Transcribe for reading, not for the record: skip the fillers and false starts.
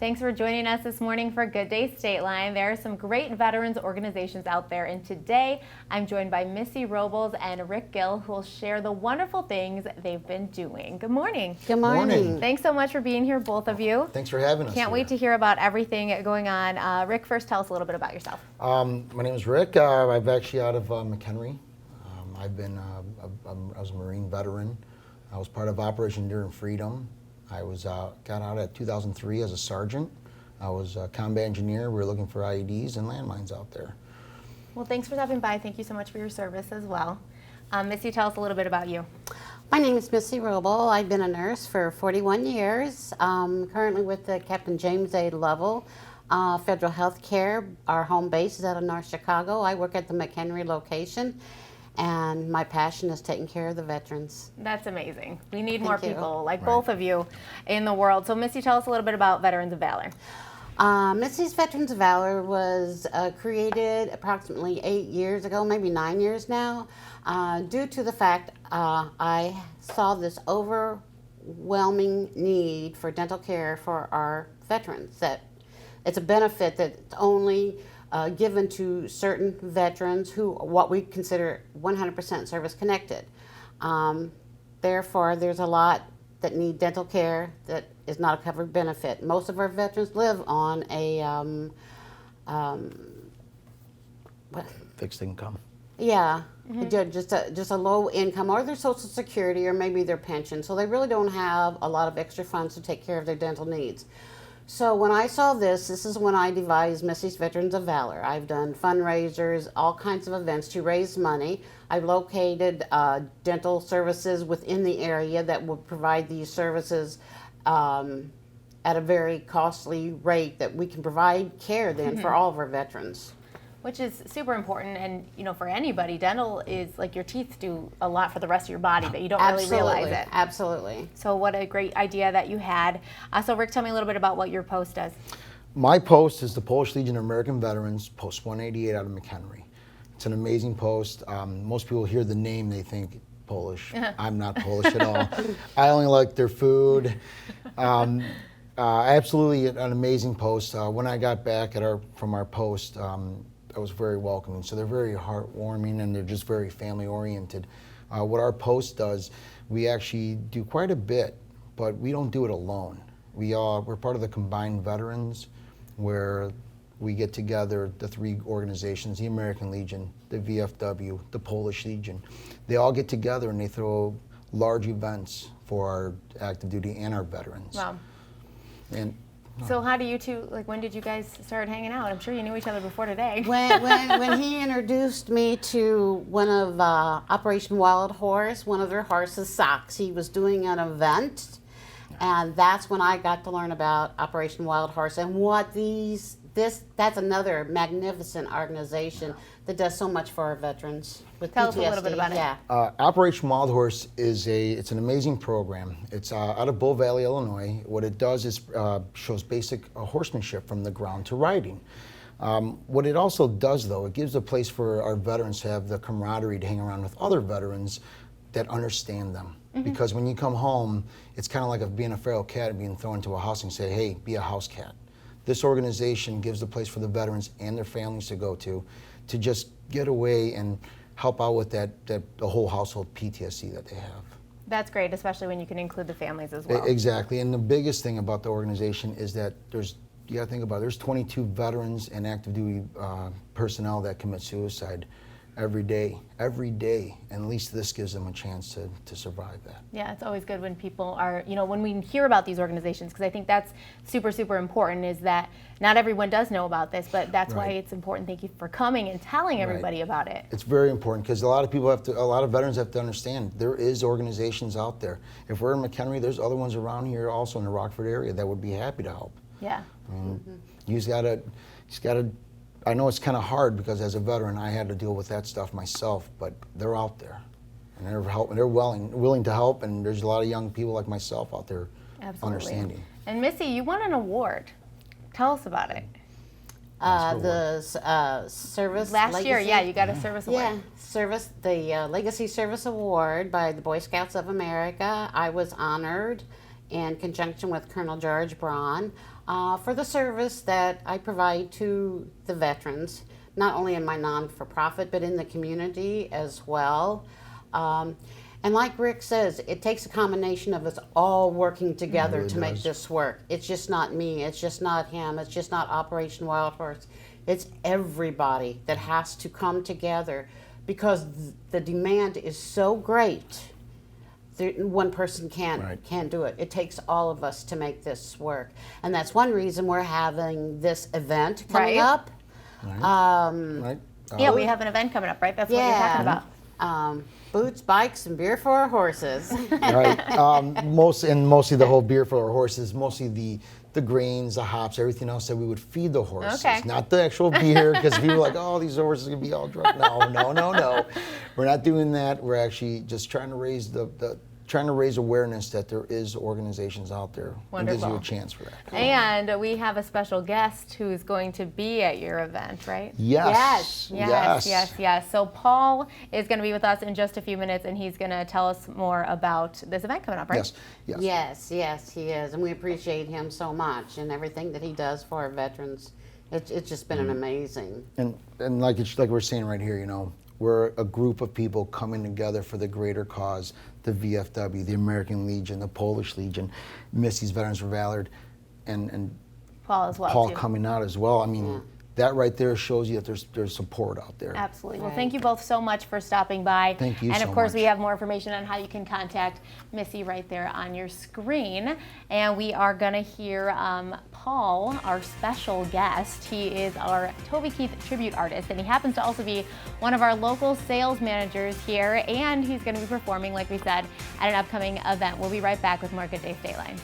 Thanks for joining us this morning for Good Day State Line. There are some great veterans organizations out there, and today I'm joined by Missy Robles and Rick Gill, who will share the wonderful things they've been doing. Good morning. Good morning. Thanks so much for being here, both of you. Thanks for having us. Can't wait to hear about everything going on. Rick, first tell us a little bit about yourself. My name is Rick. I'm actually out of McHenry. I was a Marine veteran. I was part of Operation Enduring Freedom. I got out at 2003 as a sergeant. I was a combat engineer. We were looking for IEDs and landmines out there. Well, thanks for stopping by. Thank you so much for your service as well. Missy, tell us a little bit about you. My name is Missy Robles. I've been a nurse for 41 years. Currently with the Captain James A. Lovell Federal Health Care. Our home base is out of North Chicago. I work at the McHenry location, and my passion is taking care of the veterans. That's amazing. We need more Thank you. people like both of you in the world. So Missy, tell us a little bit about Veterans of Valor. Missy's Veterans of Valor was created approximately 8 years ago, maybe 9 years now, due to the fact I saw this overwhelming need for dental care for our veterans. That it's a benefit that's only given to certain veterans who what we consider 100% service connected. Therefore, there's a lot that need dental care that is not a covered benefit. Most of our veterans live on a Fixed income. yeah, just a low income, or their Social Security, or maybe their pension. So they really don't have a lot of extra funds to take care of their dental needs. So when I saw this is when I devised Missy's Veterans of Valor. I've done fundraisers, all kinds of events to raise money. I've located dental services within the area that will provide these services at a very costly rate that we can provide care then for all of our veterans. Which is super important, and you know, for anybody, dental is like your teeth do a lot for the rest of your body, but you don't really realize it. Absolutely. So what a great idea that you had. So Rick, tell me a little bit about what your post does. My post is the Polish Legion of American Veterans, Post 188 out of McHenry. It's an amazing post. Most people hear the name, they think Polish. I'm not Polish at all. I only like their food. Absolutely an amazing post. When I got back from our post, I was very welcoming. So they're very heartwarming, and they're just very family oriented. What our post does, we actually do quite a bit, but we don't do it alone. We're part of the Combined Veterans, where we get together, the three organizations, the American Legion, the VFW, the Polish Legion. They all get together and they throw large events for our active duty and our veterans. Wow. And so how do you two, like, when did you guys start hanging out? I'm sure you knew each other before today. When he introduced me to one of Operation Wild Horse, one of their horses' socks, he was doing an event, and that's when I got to learn about Operation Wild Horse and what that's another magnificent organization that does so much for our veterens with Tell PTSD. us a little bit about it. Yeah. Operation Wild Horse it's an amazing program. It's out of Bull Valley, Illinois. What it does is shows basic horsemanship from the ground to riding. What it also does, though, it gives a place for our veterans to have the camaraderie to hang around with other veterans that understand them. Because when you come home, it's kind of like being a feral cat and being thrown into a house and say, hey, be a house cat. This organization gives a place for the veterans and their families to go to just get away and help out with the whole household PTSD that they have. That's great, especially when you can include the families as well. Exactly, and the biggest thing about the organization is that you gotta think about it, there's 22 veterans and active duty personnel that commit suicide every day, and at least this gives them a chance to survive that. Yeah, it's always good when people are, when we hear about these organizations, because I think that's super, super important, is that not everyone does know about this, but that's why it's important. Thank you for coming and telling everybody about it. It's very important, because a lot of veterans have to understand there is organizations out there. If we're in McHenry, there's other ones around here also in the Rockford area that would be happy to help. Yeah. You just gotta, I know it's kind of hard because as a veteran, I had to deal with that stuff myself, but they're out there, and they're willing to help, and there's a lot of young people like myself out there understanding. And Missy, you won an award. Tell us about it. The service last year, legacy. you got a service award. Yeah, the Legacy Service Award by the Boy Scouts of America. I was honored in conjunction with Colonel George Braun for the service that I provide to the veterans, not only in my non-for-profit, but in the community as well. And like Rick says, it takes a combination of us all working together really to make does. this work. It's just not me, it's just not him, it's just not Operation Wild Horse. It's everybody that has to come together because the demand is so great. One person can't do it. It takes all of us to make this work. And that's one reason we're having this event coming up. Right. Yeah, we have an event coming up, right? That's what you're talking about. Boots, bikes, and beer for our horses. Right. Mostly the whole beer for our horses, mostly the grains, the hops, everything else that we would feed the horses. Okay. Not the actual beer, because people are like, oh, these horses are going to be all drunk. No. We're not doing that. We're actually just trying to raise trying to raise awareness that there is organizations out there. Wonderful. And gives you a chance for that. And we have a special guest who's going to be at your event, right? Yes. So Paul is going to be with us in just a few minutes, and he's going to tell us more about this event coming up, right? Yes, he is. And we appreciate him so much and everything that he does for our veterans. It's just been an amazing. And like we're saying right here, we're a group of people coming together for the greater cause, the VFW, the American Legion, the Polish Legion, Missy's Veterans for Valor, and Paul as well. Paul too. coming out as well. I mean, that right there shows you that there's support out there. Absolutely. Well, thank you both so much for stopping by. Thank you And of so course, much. we have more information on how you can contact Missy right there on your screen. And we are going to hear Paul, our special guest. He is our Toby Keith tribute artist, and he happens to also be one of our local sales managers here. And he's going to be performing, like we said, at an upcoming event. We'll be right back with more Good Day Stateline.